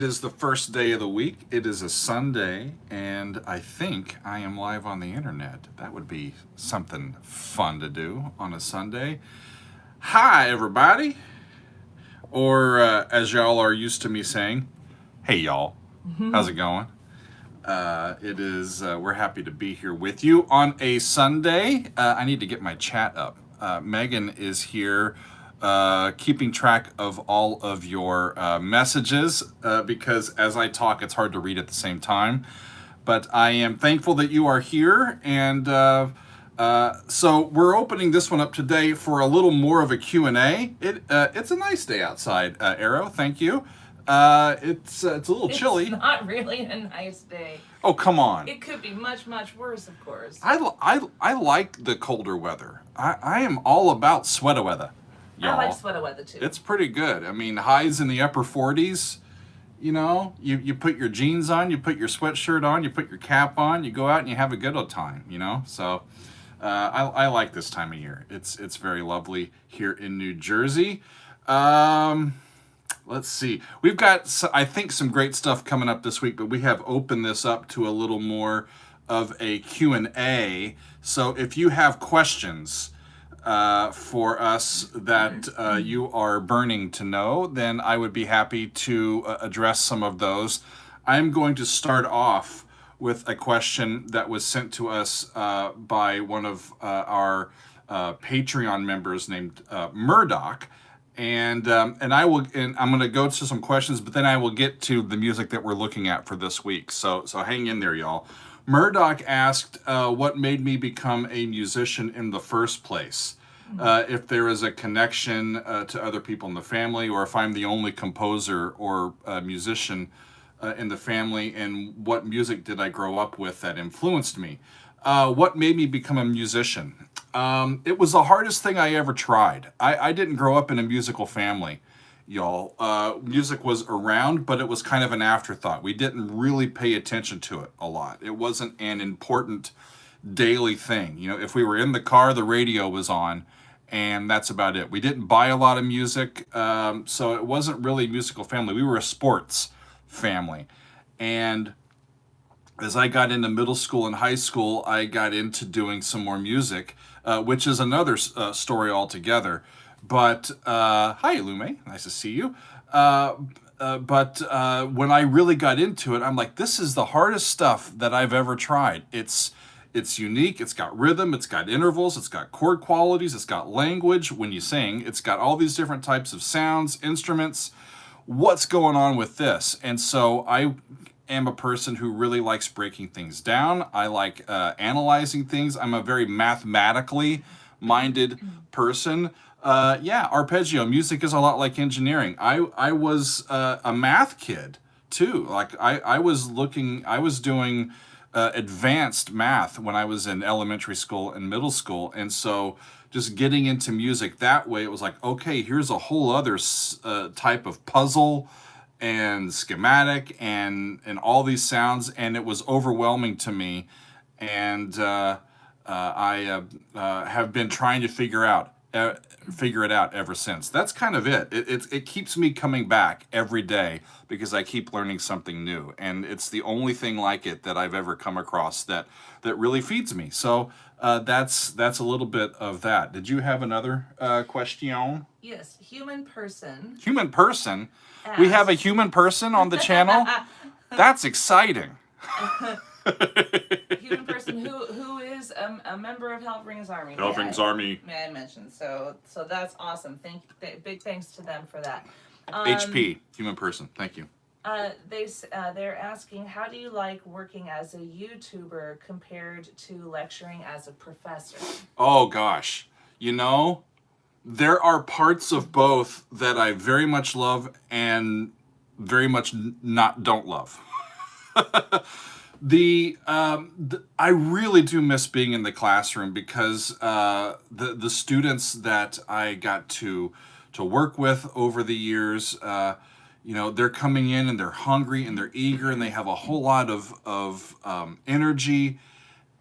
It is the first day of the week. It is a Sunday, and I think I am live on the internet. That would be something fun to do on a Sunday. Hi, everybody. Or as y'all are used to me saying, hey, y'all. How's it going? We're happy to be here with you on a Sunday. I need to get my chat up. Megan is here keeping track of all of your messages because as I talk, it's hard to read at the same time. But I am thankful that you are here. And so we're opening this one up today for a little more of a Q&A. It's a nice day outside, Arrow. Thank you. It's a little chilly. It's not really a nice day. Oh, come on. It could be much, much worse, of course. I like the colder weather. I am all about sweater weather, y'all. I like sweater weather, too. It's pretty good. I mean, highs in the upper 40s. You know, you put your jeans on, you put your sweatshirt on, you put your cap on, you go out and you have a good old time, you know? So I like this time of year. It's very lovely here in New Jersey. Let's see. We've got, I think, some great stuff coming up this week, but we have opened this up to a little more of a Q&A. So if you have questions for us that you are burning to know, then I would be happy to address some of those. I'm going to start off with a question that was sent to us by one of our Patreon members named Murdoch. And I'm going to go to some questions, but then I will get to the music that we're looking at for this week. So hang in there, y'all. Murdoch asked what made me become a musician in the first place. If there is a connection to other people in the family, or if I'm the only composer or musician in the family, and what music did I grow up with that influenced me? What made me become a musician? It was the hardest thing I ever tried. I didn't grow up in a musical family, y'all. Music was around, but it was kind of an afterthought. We didn't really pay attention to it a lot. It wasn't an important daily thing. You know, if we were in the car, the radio was on, and that's about it. We didn't buy a lot of music, so it wasn't really a musical family. We were a sports family. And as I got into middle school and high school, I got into doing some more music, which is another story altogether. But, hi, Lume, nice to see you. But when I really got into it, I'm like, this is the hardest stuff that I've ever tried. It's unique, it's got rhythm, it's got intervals, it's got chord qualities, it's got language when you sing, it's got all these different types of sounds, instruments. What's going on with this? And so I am a person who really likes breaking things down. I like analyzing things. I'm a very mathematically minded person. Arpeggio music is a lot like engineering. I was a math kid too. Like I was doing advanced math when I was in elementary school and middle school. And so just getting into music that way, it was like, okay, here's a whole other type of puzzle and schematic and all these sounds, and it was overwhelming to me. And I have been trying to figure it out ever since. That's kind of it. It keeps me coming back every day because I keep learning something new, and it's the only thing like it that I've ever come across that really feeds me. So that's a little bit of that. Did you have another question? Yes, human person. Human person? We have a human person on the channel? That's exciting. Human person who is a member of Hellring's Army. Hellring's Army. May I mention? So that's awesome. Big thanks to them for that. HP, human person. Thank you. They're asking, how do you like working as a YouTuber compared to lecturing as a professor? Oh gosh, you know, there are parts of both that I very much love and very much don't love. I really do miss being in the classroom because the students that I got to work with over the years, you know, they're coming in and they're hungry and they're eager and they have a whole lot of energy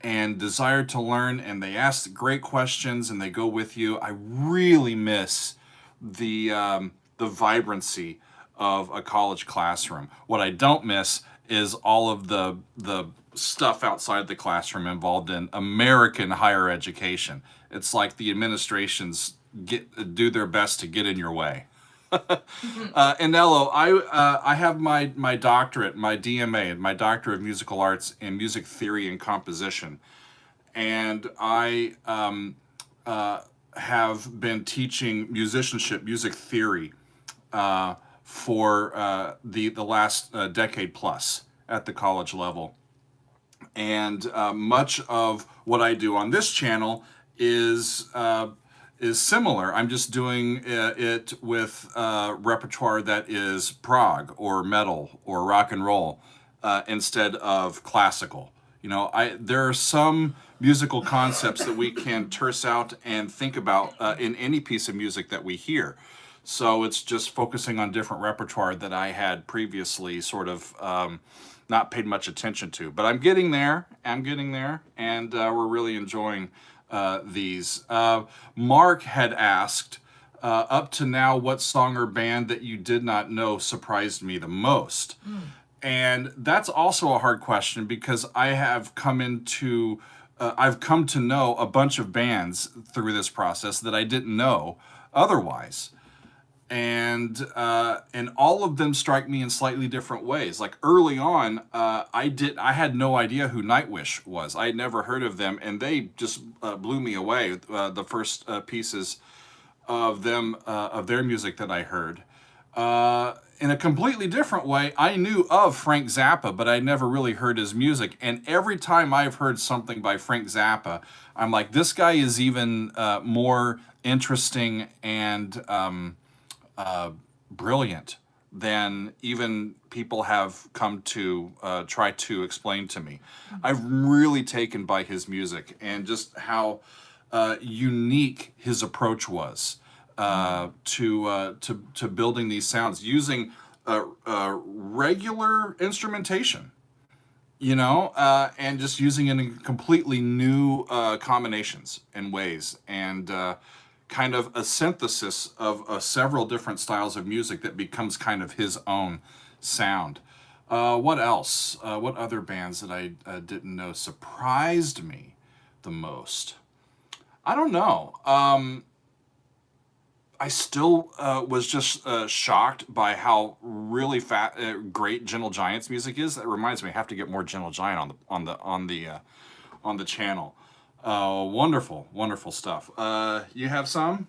and desire to learn, and they ask great questions and they go with you. I really miss the vibrancy of a college classroom. What I don't miss is all of the stuff outside the classroom involved in American higher education. It's like the administrations do their best to get in your way. And Nello, I have my doctorate, my DMA, my Doctor of Musical Arts in Music Theory and Composition, and I have been teaching musicianship, music theory, for the last decade plus at the college level. And much of what I do on this channel is similar. I'm just doing it with repertoire that is prog or metal or rock and roll instead of classical. There are some musical concepts that we can terse out and think about in any piece of music that we hear. So it's just focusing on different repertoire that I had previously sort of not paid much attention to. But I'm getting there, and we're really enjoying these. Mark had asked, up to now, what song or band that you did not know surprised me the most? And that's also a hard question because I've come to know a bunch of bands through this process that I didn't know otherwise. And all of them strike me in slightly different ways. Like early on, I had no idea who Nightwish was. I had never heard of them, and they just blew me away. The first pieces of their music that I heard. In a completely different way, I knew of Frank Zappa, but I never really heard his music. And every time I've heard something by Frank Zappa, I'm like, this guy is even more interesting and brilliant than even people have come to try to explain to me. I'm really taken by his music and just how unique his approach was to building these sounds using regular instrumentation, and just using it in completely new combinations and ways, and kind of a synthesis of several different styles of music that becomes kind of his own sound. What else? What other bands that I didn't know surprised me the most? I don't know. I still was just shocked by how really great Gentle Giant's music is. That reminds me, I have to get more Gentle Giant on the channel. Wonderful, wonderful stuff. You have some?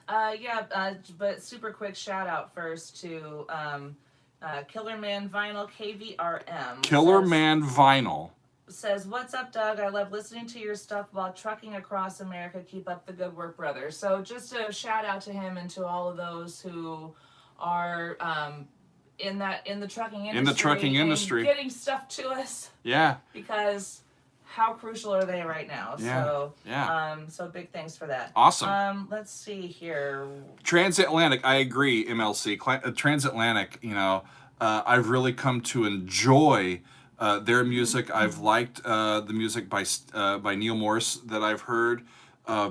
But super quick shout out first to Killer Man Vinyl KVRM. Killer Man Vinyl says, "What's up, Doug? I love listening to your stuff while trucking across America. Keep up the good work, brother." So just a shout out to him and to all of those who are in the trucking industry. In the trucking industry. Getting stuff to us. Yeah. Because how crucial are they right now? Yeah. So, yeah. So big thanks for that. Awesome. Let's see here. Transatlantic, I agree, MLC. Transatlantic, I've really come to enjoy their music. I've liked the music by Neil Morse that I've heard.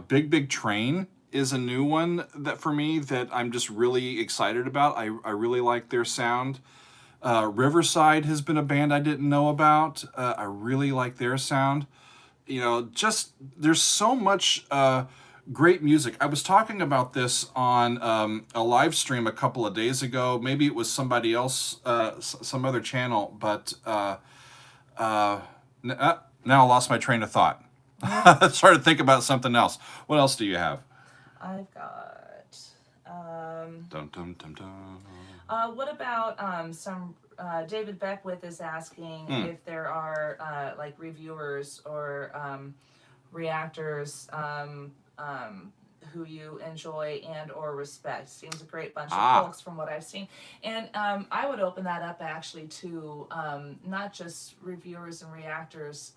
Big Big Train is a new one that for me that I'm just really excited about. I really like their sound. Riverside has been a band I didn't know about. I really like their sound. Just there's so much great music. I was talking about this on a live stream a couple of days ago. Maybe it was somebody else, some other channel, but now I lost my train of thought. I started to think about something else. What else do you have? I've got. Dum, dum, dum, dum. What about some? David Beckwith is asking if there are like reviewers or reactors who you enjoy and or respect. Seems a great bunch of folks from what I've seen. And I would open that up actually to not just reviewers and reactors,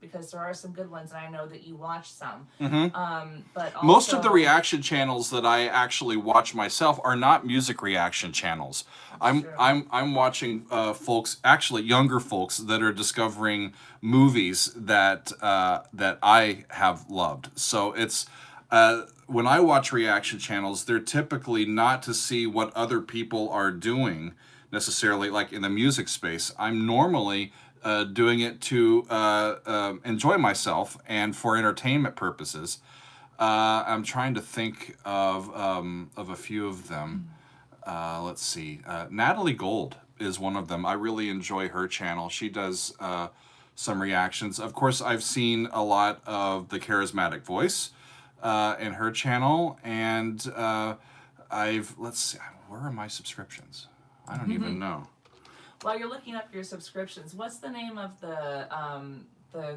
because there are some good ones and I know that you watch some. But also, most of the reaction channels that I actually watch myself are not music reaction channels. I'm watching folks, actually younger folks, that are discovering movies that I have loved. So when I watch reaction channels, they're typically not to see what other people are doing necessarily, like in the music space. I'm normally doing it to enjoy myself and for entertainment purposes. I'm trying to think of a few of them. Let's see. Natalie Gold is one of them. I really enjoy her channel. She does some reactions. Of course, I've seen a lot of the Charismatic Voice in her channel, and let's see, where are my subscriptions? I don't even know. While you're looking up your subscriptions, what's the name of the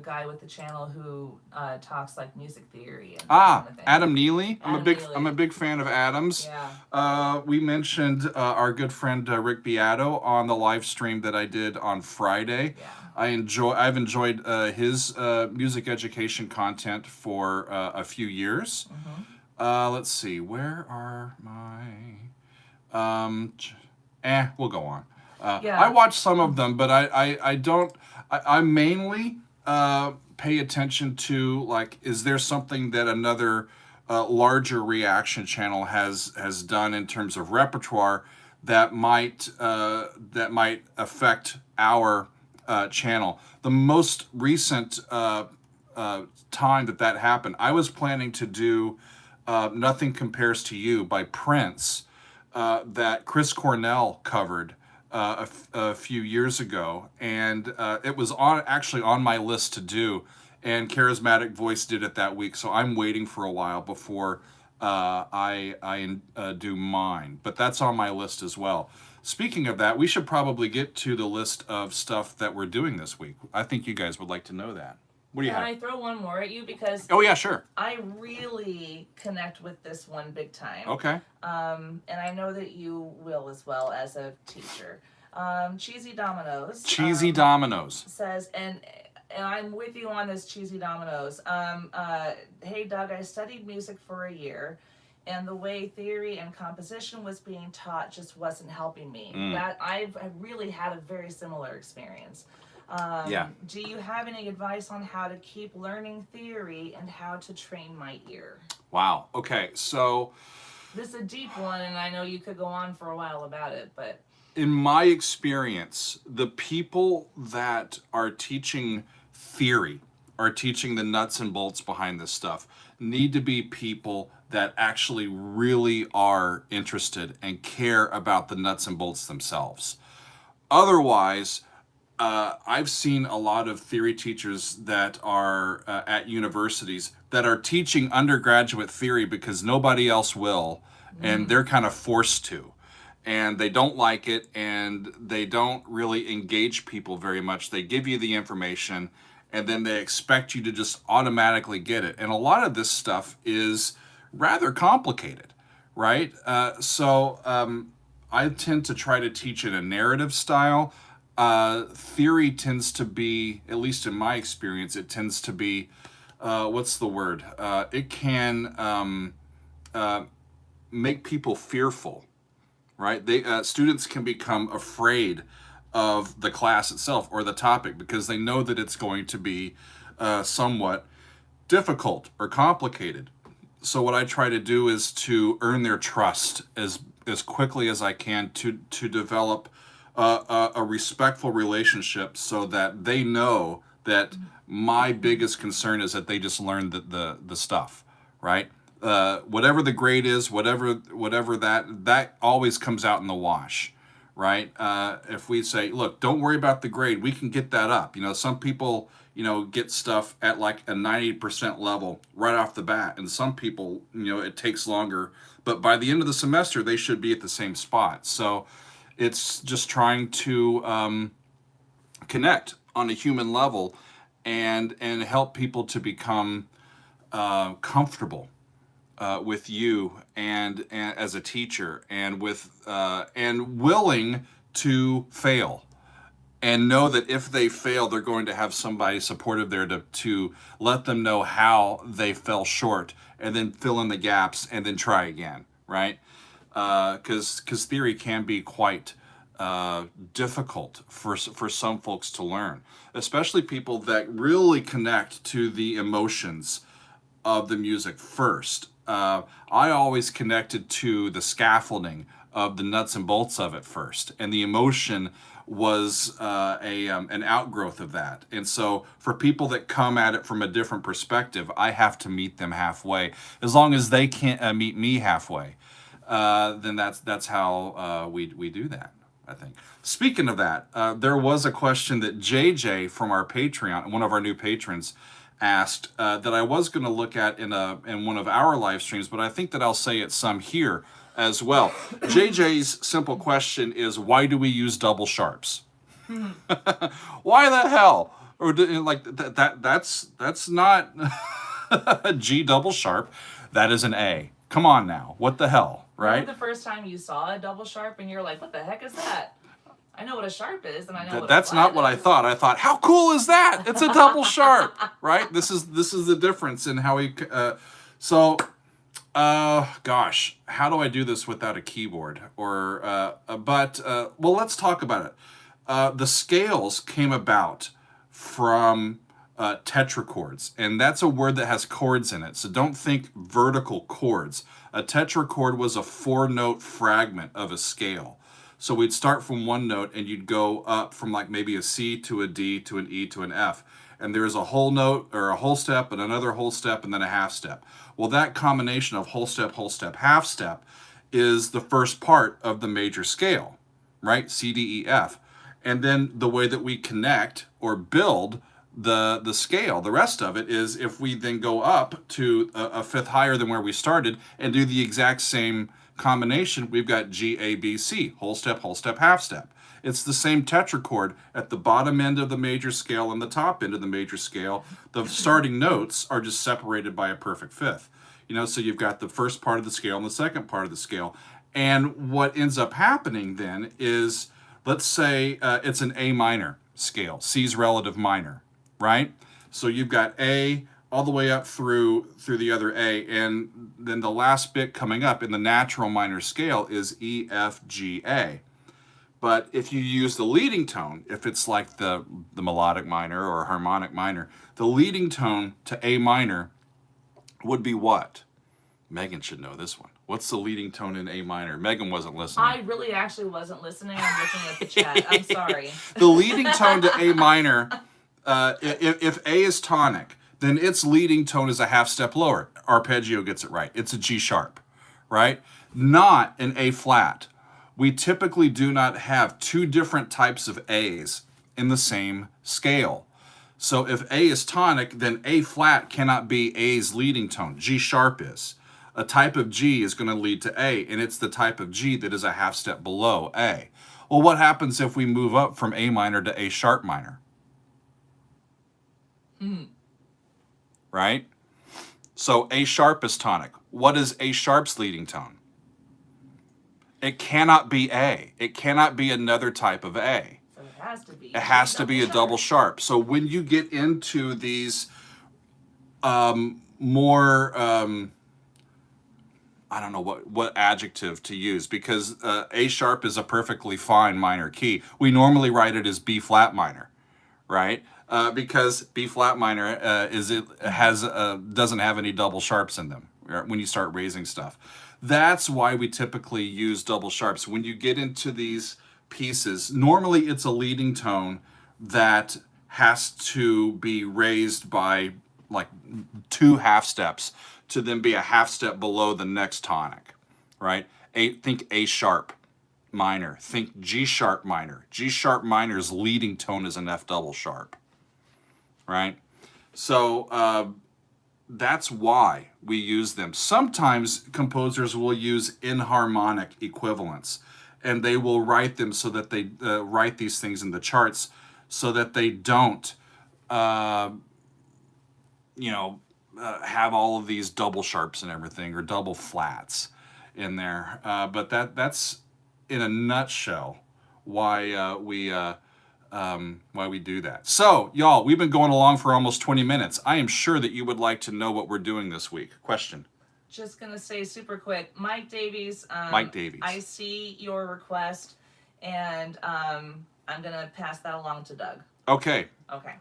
guy with the channel who talks like music theory and that kind of thing? Adam Neely. I'm Adam a big fan of Adam's. Yeah. We mentioned our good friend Rick Beato on the live stream that I did on Friday. Yeah. I've enjoyed his music education content for a few years. Let's see, where are my we'll go on. Yeah. I watch some of them, but I don't. I mainly pay attention to, like, is there something that another larger reaction channel has done in terms of repertoire that might affect our channel. The most recent time that happened, I was planning to do "Nothing Compares to You" by Prince, that Chris Cornell covered a few years ago, and it was actually on my list to do, and Charismatic Voice did it that week, so I'm waiting for a while before I do mine, but that's on my list as well. Speaking of that, we should probably get to the list of stuff that we're doing this week. I think you guys would like to know that. What do you Can have? I throw one more at you? Because Oh yeah, sure. I really connect with this one big time. Okay. And I know that you will as well as a teacher. Cheesy Dominoes. Cheesy Dominoes Says, and I'm with you on this, Cheesy Dominoes. Hey Doug, I studied music for a year, and the way theory and composition was being taught just wasn't helping me. That I really had a very similar experience. Yeah. Do you have any advice on how to keep learning theory and how to train my ear? Wow. Okay, so This is a deep one, and I know you could go on for a while about it, but in my experience, the people that are teaching theory, are teaching the nuts and bolts behind this stuff, need to be people that actually really are interested and care about the nuts and bolts themselves. Otherwise, I've seen a lot of theory teachers that are at universities that are teaching undergraduate theory because nobody else will, and they're kind of forced to. And they don't like it, and they don't really engage people very much. They give you the information, and then they expect you to just automatically get it. And a lot of this stuff is rather complicated, right? So I tend to try to teach in a narrative style. Theory tends to be, at least in my experience, it tends to be, what's the word? It can make people fearful, right? Students can become afraid of the class itself or the topic because they know that it's going to be somewhat difficult or complicated. So what I try to do is to earn their trust as quickly as I can to develop a respectful relationship so that they know that my biggest concern is that they just learn the stuff, right? Whatever the grade is, whatever that always comes out in the wash, right? If we say, look, don't worry about the grade, we can get that up. Some people, get stuff at like a 90% level right off the bat, and some people, it takes longer. But by the end of the semester, they should be at the same spot. So it's just trying to connect on a human level and help people to become comfortable with you and as a teacher, and with and willing to fail, and know that if they fail, they're going to have somebody supportive there to let them know how they fell short, and then fill in the gaps and then try again, right? Because theory can be quite difficult for some folks to learn, especially people that really connect to the emotions of the music first. I always connected to the scaffolding of the nuts and bolts of it first, and the emotion was an outgrowth of that. And so for people that come at it from a different perspective, I have to meet them halfway. As long as they can't meet me halfway, then that's how we do that, I think. Speaking of that, there was a question that JJ from our Patreon, one of our new patrons, asked that I was going to look at in one of our live streams, but I think that I'll say it some here as well. JJ's simple question is, why do we use double sharps? Why the hell? Or like that's not a G double sharp. That is an A. Come on now. What the hell, right? Remember the first time you saw a double sharp and you're like, what the heck is that? I know what a sharp is, and I know what that's a not what I is. thought. I thought, how cool is that? It's a double sharp, right? This is the difference in how we. Gosh, how do I do this without a keyboard? Well, let's talk about it. The scales came about from tetrachords, and that's a word that has chords in it. So don't think vertical chords. A tetrachord was a 4-note fragment of a scale. So we'd start from one note, and you'd go up from like maybe a C to a D to an E to an F. And there's a whole note or a whole step and another whole step and then a half step. Well, that combination of whole step, half step is the first part of the major scale, right? C, D, E, F. And then the way that we connect or build the scale, the rest of it is if we then go up to a fifth higher than where we started and do the exact same combination, we've got G, A, B, C, whole step, half step. It's the same tetrachord at the bottom end of the major scale and the top end of the major scale. The starting notes are just separated by a perfect fifth. So you've got the first part of the scale and the second part of the scale. And what ends up happening then is, let's say it's an A minor scale, C's relative minor, right? So you've got A all the way up through the other A, and then the last bit coming up in the natural minor scale is E, F, G, A. But if you use the leading tone, if it's like the melodic minor or harmonic minor, the leading tone to A minor would be what? Megan should know this one. What's the leading tone in A minor? Megan wasn't listening. I really actually wasn't listening. I'm looking at the chat. I'm sorry. The leading tone to A minor, if A is tonic, then its leading tone is a half step lower. Arpeggio gets it right. It's a G sharp, right? Not an A flat. We typically do not have two different types of A's in the same scale. So if A is tonic, then A flat cannot be A's leading tone. G sharp is. A type of G is going to lead to A, and it's the type of G that is a half step below A. Well, what happens if we move up from A minor to A sharp minor? Right? So A sharp is tonic. What is A sharp's leading tone? It cannot be A. It cannot be another type of A. So it has to be. It has to be a double sharp. So when you get into these more, I don't know what adjective to use, because A sharp is a perfectly fine minor key. We normally write it as B flat minor, right? Because B flat minor doesn't have any double sharps in them when you start raising stuff. That's why we typically use double sharps. When you get into these pieces, normally it's a leading tone that has to be raised by like 2 half steps to then be a half step below the next tonic, right? Think A sharp minor, think G sharp minor. G sharp minor's leading tone is an F double sharp, right? So that's why we use them. Sometimes composers will use inharmonic equivalents, and they will write them so that they write these things in the charts so that they don't, have all of these double sharps and everything, or double flats in there. But that's in a nutshell why we do that. So, y'all, we've been going along for almost 20 minutes. I am sure that you would like to know what we're doing this week. Question. Just gonna say super quick, Mike Davies. Mike Davies. I see your request, and I'm gonna pass that along to Doug. Okay. Okay.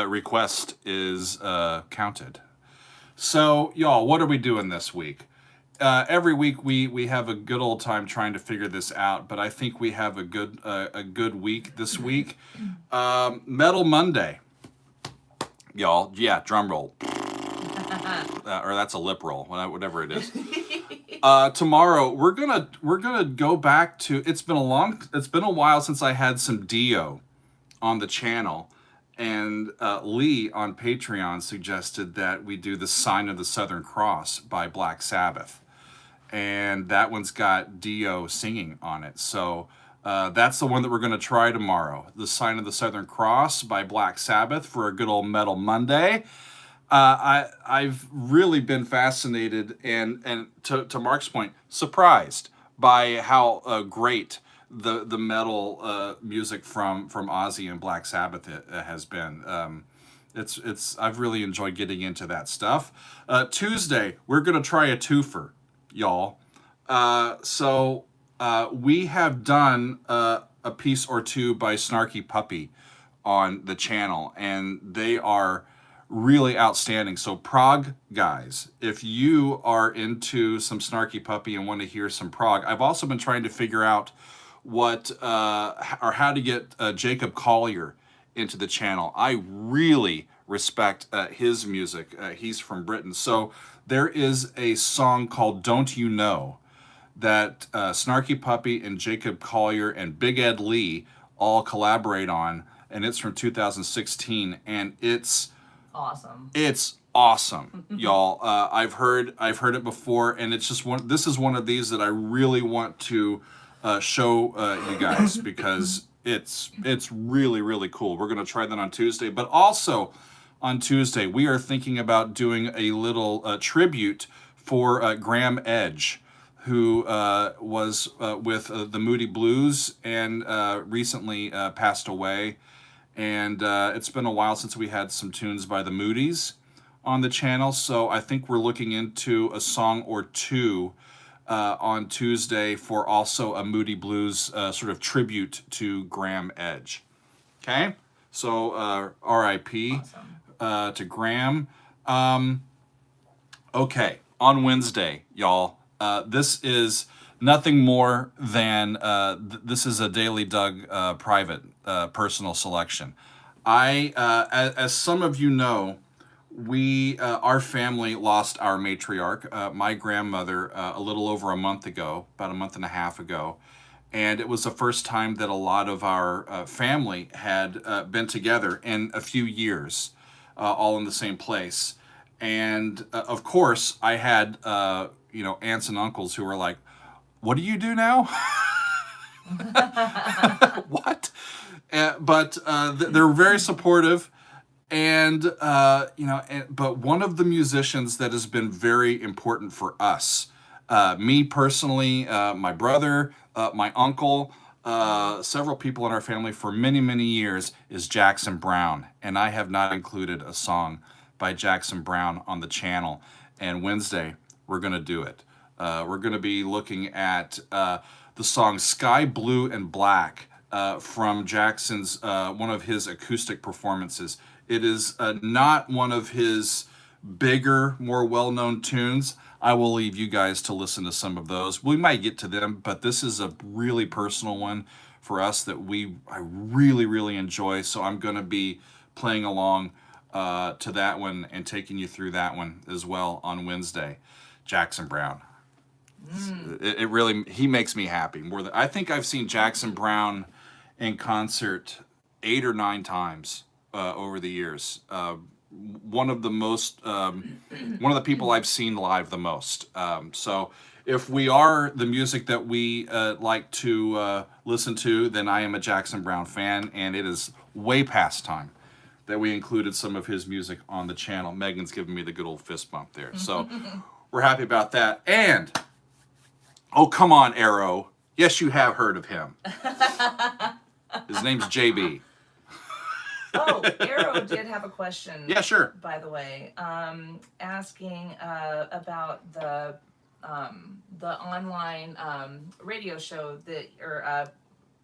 Request is counted. So, y'all, what are we doing this week? Every week we have a good old time trying to figure this out, but I think we have a good week this week. Metal Monday, y'all. Yeah, drum roll, or that's a lip roll, whatever it is. Tomorrow we're gonna go back to. It's been a while since I had some Dio on the channel, and Lee on Patreon suggested that we do the Sign of the Southern Cross by Black Sabbath, and that one's got Dio singing on it. So that's the one that we're going to try tomorrow. The Sign of the Southern Cross by Black Sabbath for a good old Metal Monday. I've really been fascinated and to Mark's point, surprised by how great the metal music from Ozzy and Black Sabbath has been. It's I've really enjoyed getting into that stuff. Tuesday we're gonna try a twofer, y'all. We have done a piece or two by Snarky Puppy on the channel, and they are really outstanding. So prog guys, if you are into some Snarky Puppy and want to hear some prog, I've also been trying to figure out what or how to get Jacob Collier into the channel. I really respect his music. He's from Britain. So there is a song called Don't You Know that Snarky Puppy and Jacob Collier and Big Ed Lee all collaborate on, and it's from 2016, and it's Awesome. It's awesome, y'all. I've heard it before, and it's just one. This is one of these that I really want to show you guys because it's really cool. We're gonna try that on Tuesday, but also on Tuesday we are thinking about doing a little tribute for Graham Edge, who was with the Moody Blues and recently passed away. And it's been a while since we had some tunes by the Moodies on the channel, so I think we're looking into a song or two on Tuesday for also a Moody Blues sort of tribute to Graham Edge. Okay? So R.I.P. Awesome. To Graham. Okay, on Wednesday, y'all, this is nothing more than this is a Daily Doug private personal selection. As some of you know, our family lost our matriarch, my grandmother, a little over a month ago, about a month and a half ago, and it was the first time that a lot of our family had been together in a few years, all in the same place. And of course, I had aunts and uncles who were like, "What do you do now?" What? But they're very supportive, and but one of the musicians that has been very important for us, me personally, my brother, my uncle, several people in our family for many years, is Jackson Browne, and I have not included a song by Jackson Browne on the channel, and Wednesday we're gonna do it. We're gonna be looking at the song Sky Blue and Black from Jackson's one of his acoustic performances. It is not one of his bigger, more well-known tunes. I will leave you guys to listen to some of those. We might get to them, but this is a really personal one for us that I really enjoy. So I'm going to be playing along to that one and taking you through that one as well on Wednesday. Jackson Browne. It really, he makes me happy more than I think I've seen Jackson Browne in concert 8 or 9 times over the years. One of the people I've seen live the most. So if we are the music that we like to listen to, then I am a Jackson Browne fan, and it is way past time that we included some of his music on the channel. Megan's giving me the good old fist bump there. So we're happy about that. And oh, come on, Arrow. Yes, you have heard of him. His name's JB. Oh, Arrow did have a question. Yeah, sure. By the way, asking about the online radio show that, or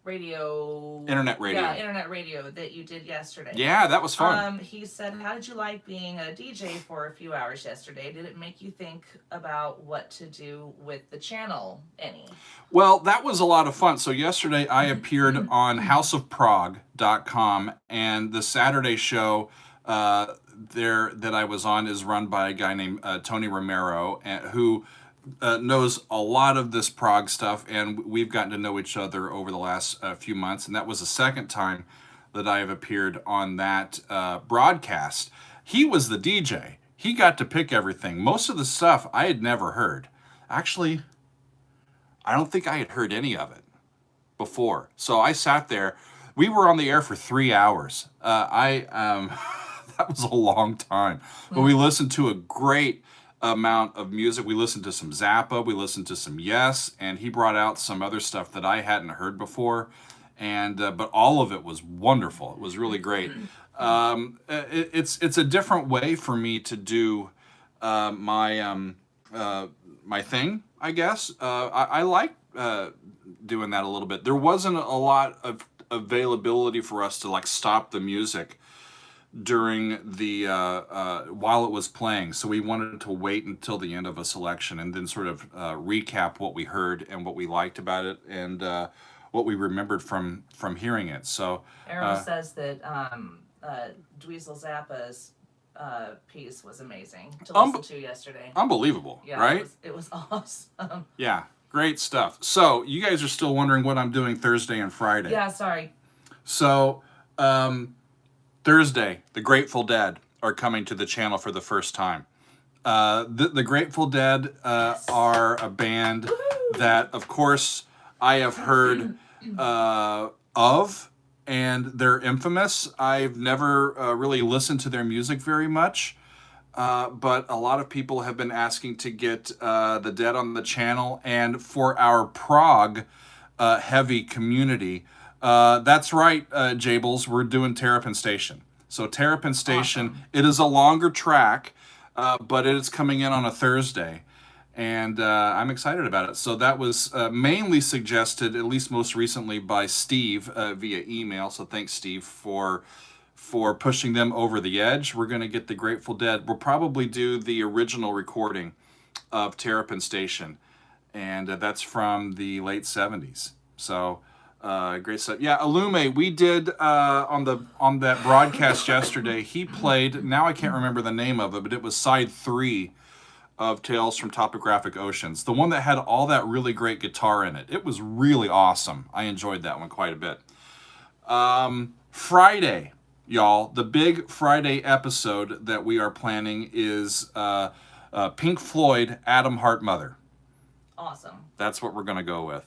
radio. Internet radio. Yeah, internet radio that you did yesterday. Yeah, that was fun. He said, how did you like being a DJ for a few hours yesterday? Did it make you think about what to do with the channel any? Well, that was a lot of fun. So yesterday I appeared on houseofprog.com, and the Saturday show there that I was on is run by a guy named Tony Romero, who knows a lot of this prog stuff, and we've gotten to know each other over the last few months, and that was the second time that I have appeared on that broadcast. He was the DJ. He got to pick everything. Most of the stuff I had never heard. Actually, I don't think I had heard any of it before. So I sat there. We were on the air for 3 hours. That was a long time. But we listened to a great amount of music. We listened to some Zappa, we listened to some Yes, and he brought out some other stuff that I hadn't heard before, and but all of it was wonderful. It was really great. It's a different way for me to do my thing, I guess. I like doing that a little bit. There wasn't a lot of availability for us to like stop the music during the while it was playing, so we wanted to wait until the end of a selection and then sort of recap what we heard and what we liked about it and what we remembered from hearing it. So Errol says that Dweezil Zappa's piece was amazing to listen to yesterday. Unbelievable, Yeah, right? It was awesome. Yeah, great stuff. So you guys are still wondering what I'm doing Thursday and Friday. Yeah, sorry. So Thursday, the Grateful Dead are coming to the channel for the first time. The Grateful Dead are a band that, of course, I have heard of, and they're infamous. I've never really listened to their music very much, but a lot of people have been asking to get the Dead on the channel, and for our prog heavy community, that's right, Jables, we're doing Terrapin Station. So Terrapin Station, awesome. It is a longer track, but it is coming in on a Thursday, and I'm excited about it. So that was mainly suggested, at least most recently, by Steve via email. So thanks, Steve, for pushing them over the edge. We're going to get the Grateful Dead. We'll probably do the original recording of Terrapin Station, and that's from the late 70s. So great stuff. Yeah, Alume, we did on that broadcast yesterday. He played. Now I can't remember the name of it, but it was side 3 of Tales from Topographic Oceans, the one that had all that really great guitar in it. It was really awesome. I enjoyed that one quite a bit. Friday, y'all, the big Friday episode that we are planning is Pink Floyd, Adam Hart Mother. Awesome. That's what we're going to go with.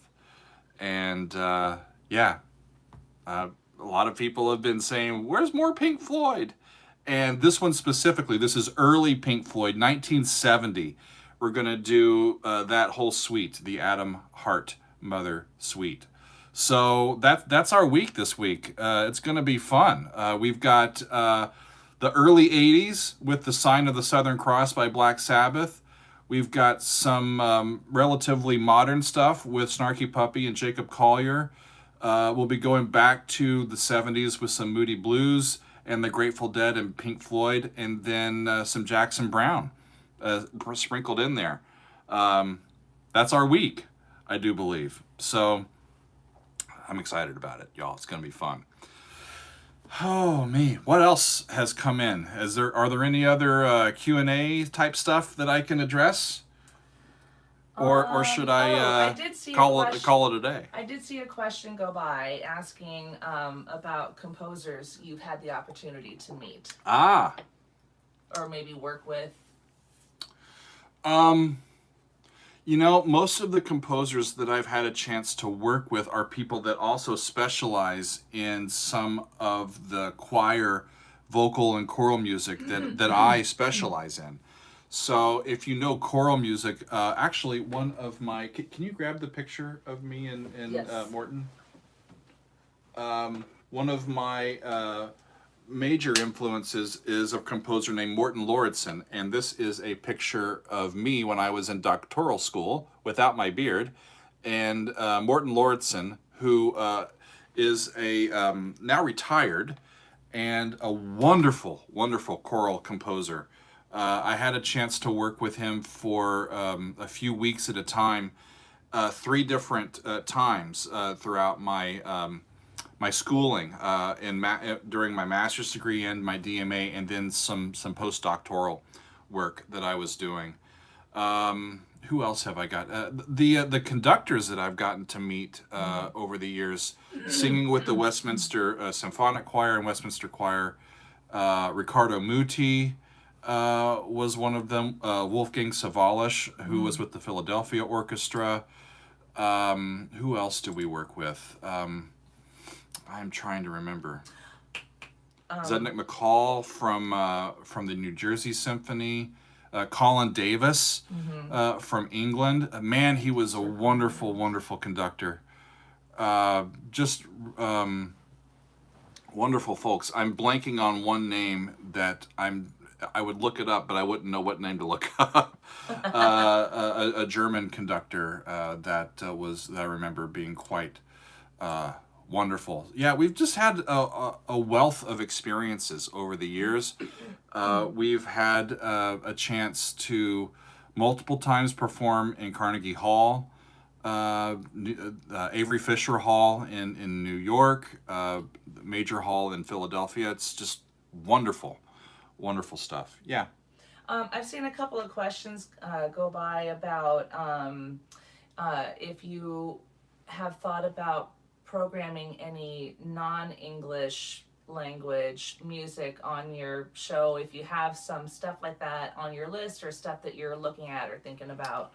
And yeah, a lot of people have been saying, where's more Pink Floyd? And this one specifically, this is early Pink Floyd, 1970. We're going to do that whole suite, the Adam Hart Mother suite. So that's our week this week. It's going to be fun. We've got the early 80s with the Sign of the Southern Cross by Black Sabbath. We've got some relatively modern stuff with Snarky Puppy and Jacob Collier. We'll be going back to the 70s with some Moody Blues and the Grateful Dead and Pink Floyd, and then some Jackson Browne sprinkled in there. That's our week, I do believe. So I'm excited about it, y'all. It's going to be fun. Oh, me. What else has come in? Are there any other Q&A type stuff that I can address? Or should I call it a day? I did see a question go by asking about composers you've had the opportunity to meet. Ah. Or maybe work with. Most of the composers that I've had a chance to work with are people that also specialize in some of the choir, vocal, and choral music that I specialize in. So if you know choral music, actually one of my... Can you grab the picture of me and yes. Morton? One of my major influences is a composer named Morton Lauridsen, and this is a picture of me when I was in doctoral school without my beard. And Morton Lauridsen, who is a now retired and a wonderful, wonderful choral composer. I had a chance to work with him for a few weeks at a time, three different times throughout my schooling during my master's degree and my DMA, and then some postdoctoral work that I was doing. Who else have I got? The conductors that I've gotten to meet over the years, singing with the Westminster Symphonic Choir and Westminster Choir. Ricardo Muti was one of them. Wolfgang Sawallisch, who was with the Philadelphia Orchestra. Who else do we work with? I'm trying to remember. Zednik McCall from the New Jersey Symphony. Colin Davis from England. Man, he was a wonderful, wonderful conductor. Just wonderful folks. I'm blanking on one name that I would look it up, but I wouldn't know what name to look up. A German conductor that I remember being quite wonderful. Yeah, we've just had a wealth of experiences over the years. We've had a chance to multiple times perform in Carnegie Hall, Avery Fisher Hall in New York, Major Hall in Philadelphia. It's just wonderful, wonderful stuff. Yeah. I've seen a couple of questions go by about if you have thought about programming any non-English language music on your show, if you have some stuff like that on your list or stuff that you're looking at or thinking about.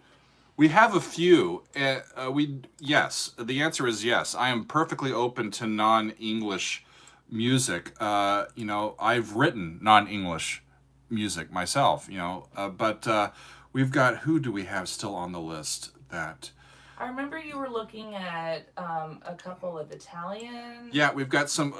We have a few. Yes, the answer is yes. I am perfectly open to non-English music. I've written non-English music myself, but we've got, who do we have still on the list that... I remember you were looking at a couple of Italian. Yeah, we've got some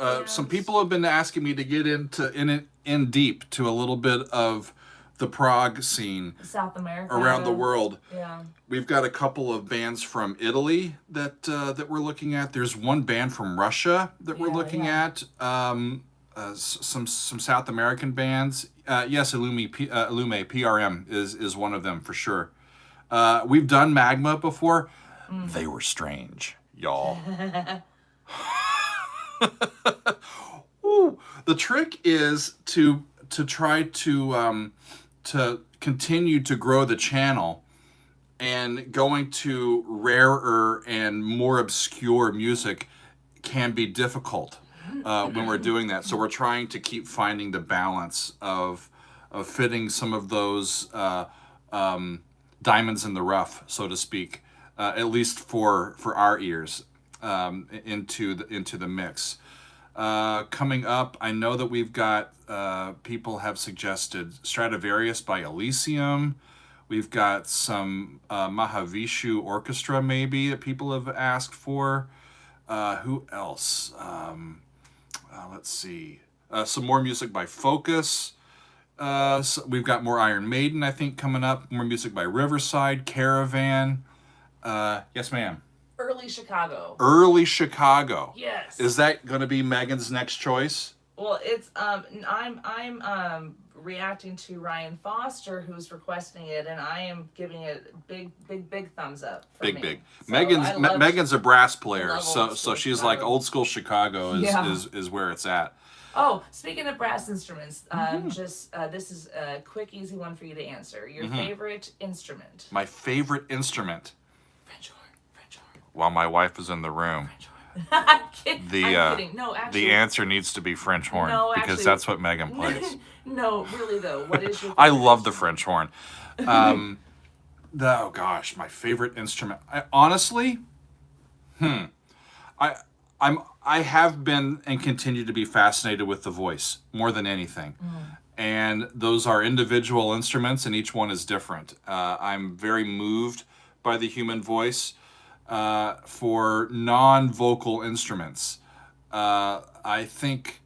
people have been asking me to get in deep to a little bit of the prog scene, South America, around the world. Yeah, we've got a couple of bands from Italy that we're looking at. There's one band from Russia that we're looking at. Some South American bands. Yes, Illume PRM is one of them for sure. We've done Magma before. They were strange, y'all. Ooh, the trick is to try to continue to grow the channel, and going to rarer and more obscure music can be difficult when we're doing that. So we're trying to keep finding the balance of fitting some of those diamonds in the rough, so to speak. At least for our ears, into the mix. Coming up, I know that we've got people have suggested Stradivarius by Elysium. We've got some Mahavishnu Orchestra maybe that people have asked for. Who else? Let's see. Some more music by Focus. So we've got more Iron Maiden, I think, coming up. More music by Riverside, Caravan. Yes, ma'am. Early Chicago. Early Chicago. Yes. Is that going to be Megan's next choice? Well, it's I'm reacting to Ryan Foster, who's requesting it, and I am giving it big thumbs up. Big. So Megan's a brass player, so she's Chicago. like old school Chicago is where it's at. Oh, speaking of brass instruments, this is a quick, easy one for you to answer. Your favorite instrument? My favorite instrument. French horn. While my wife is in the room, I'm kidding. No, actually. the answer needs to be French horn, because that's what Megan plays. No, really though. What is your favorite I love the French horn. Oh gosh, my favorite instrument. I have been and continue to be fascinated with the voice more than anything. And those are individual instruments, and each one is different. I'm very moved by the human voice. For non-vocal instruments, I think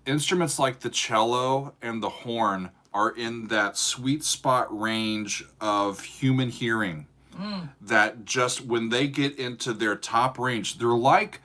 instruments like the cello and the horn are in that sweet spot range of human hearing that just when they get into their top range, they're like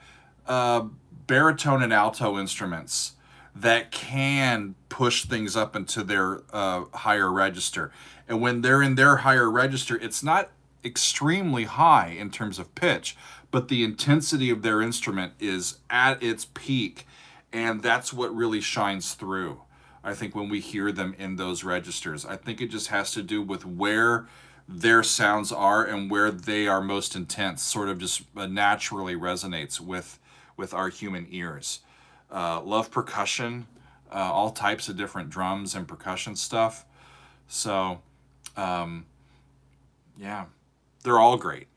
baritone and alto instruments that can push things up into their higher register. And when they're in their higher register, it's not extremely high in terms of pitch, but the intensity of their instrument is at its peak. And that's what really shines through, I think, when we hear them in those registers. I think it just has to do with where their sounds are and where they are most intense, sort of just naturally resonates with our human ears. Love percussion, all types of different drums and percussion stuff. So, yeah, they're all great.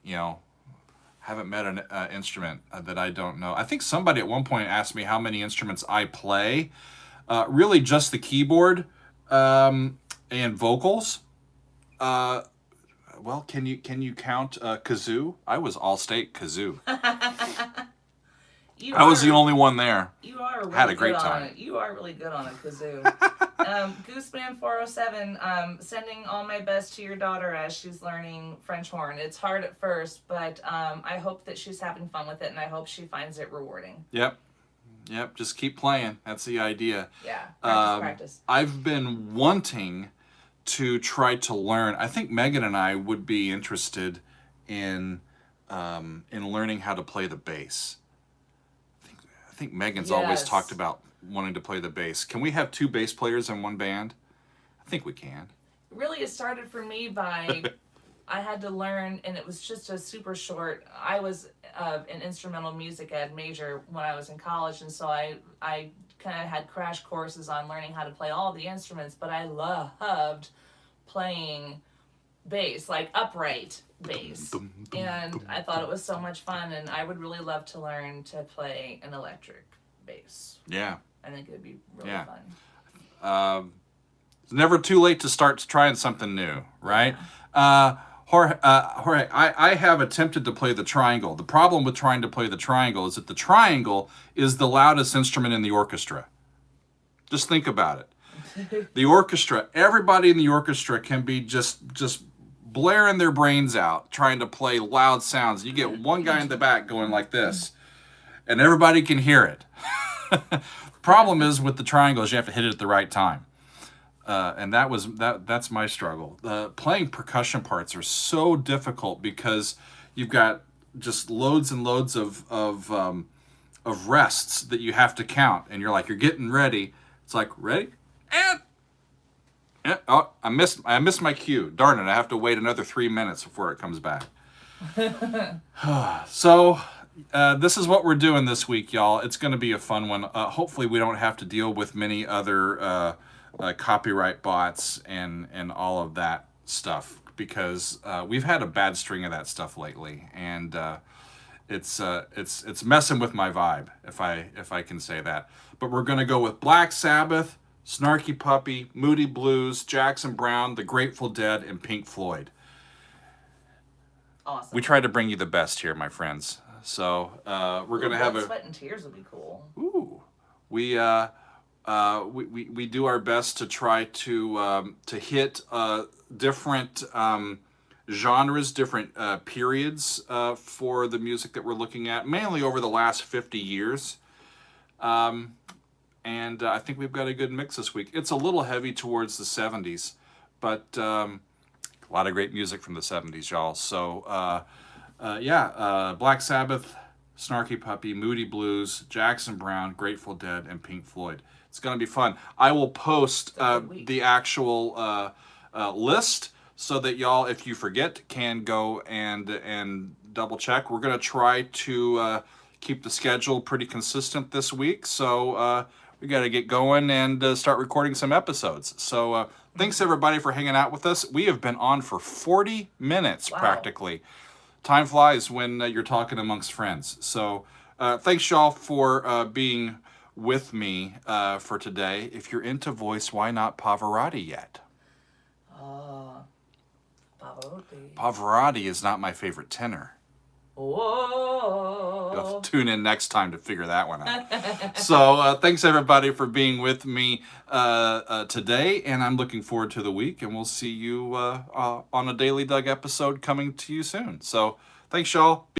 Haven't met an instrument that I don't know. I think somebody at one point asked me how many instruments I play. Really, just the keyboard and vocals. Well, can you count kazoo? I was all state kazoo. I was the only one there. You are really had a great time. You are really good on a kazoo. Gooseman407, sending all my best to your daughter as she's learning French horn. It's hard at first, but I hope that she's having fun with it, and I hope she finds it rewarding. Yep. Just keep playing. That's the idea. Yeah. Practice. I've been wanting to try to learn. I think Megan and I would be interested in learning how to play the bass. I think Megan's always talked about wanting to play the bass. Can we have 2 bass players in one band? I think we can. Really, it started for me by I had to learn, and it was just a super short. I was an instrumental music ed major when I was in college, and so I kind of had crash courses on learning how to play all the instruments, but I loved playing bass, like upright bass. And I thought it was so much fun, and I would really love to learn to play an electric bass. Yeah. I think it would be really fun. It's never too late to start trying something new, right? Jorge, I have attempted to play the triangle. The problem with trying to play the triangle is that the triangle is the loudest instrument in the orchestra. Just think about it. The orchestra, everybody in the orchestra can be just blaring their brains out trying to play loud sounds. You get one guy in the back going like this, and everybody can hear it. The problem is with the triangles, you have to hit it at the right time. And that's my struggle. Playing percussion parts are so difficult because you've got just loads and loads of rests that you have to count, and you're getting ready. It's like, ready? And oh, I missed my cue. Darn it, I have to wait another 3 minutes before it comes back. So this is what we're doing this week, y'all. It's going to be a fun one. Hopefully we don't have to deal with many other copyright bots and all of that stuff, because we've had a bad string of that stuff lately, and it's messing with my vibe, if I can say that. But we're going to go with Black Sabbath, Snarky Puppy, Moody Blues, Jackson Browne, The Grateful Dead, and Pink Floyd. Awesome. We try to bring you the best here, my friends. So we're going to have Sweat and Tears would be cool. Ooh. We do our best to try to hit different genres, different periods for the music that we're looking at, mainly over the last 50 years. And I think we've got a good mix this week. It's a little heavy towards the 70s, but a lot of great music from the 70s, y'all. So, Black Sabbath, Snarky Puppy, Moody Blues, Jackson Browne, Grateful Dead, and Pink Floyd. It's going to be fun. I will post the actual list so that y'all, if you forget, can go and double check. We're going to try to keep the schedule pretty consistent this week, so we got to get going and start recording some episodes. So thanks everybody for hanging out with us. We have been on for 40 minutes practically. Time flies when you're talking amongst friends. So thanks y'all for being with me for today. If you're into voice, why not Pavarotti yet? Pavarotti. Pavarotti is not my favorite tenor. Whoa. You'll have to tune in next time to figure that one out. So thanks everybody for being with me today, and I'm looking forward to the week, and we'll see you on a Daily Doug episode coming to you soon. So thanks y'all.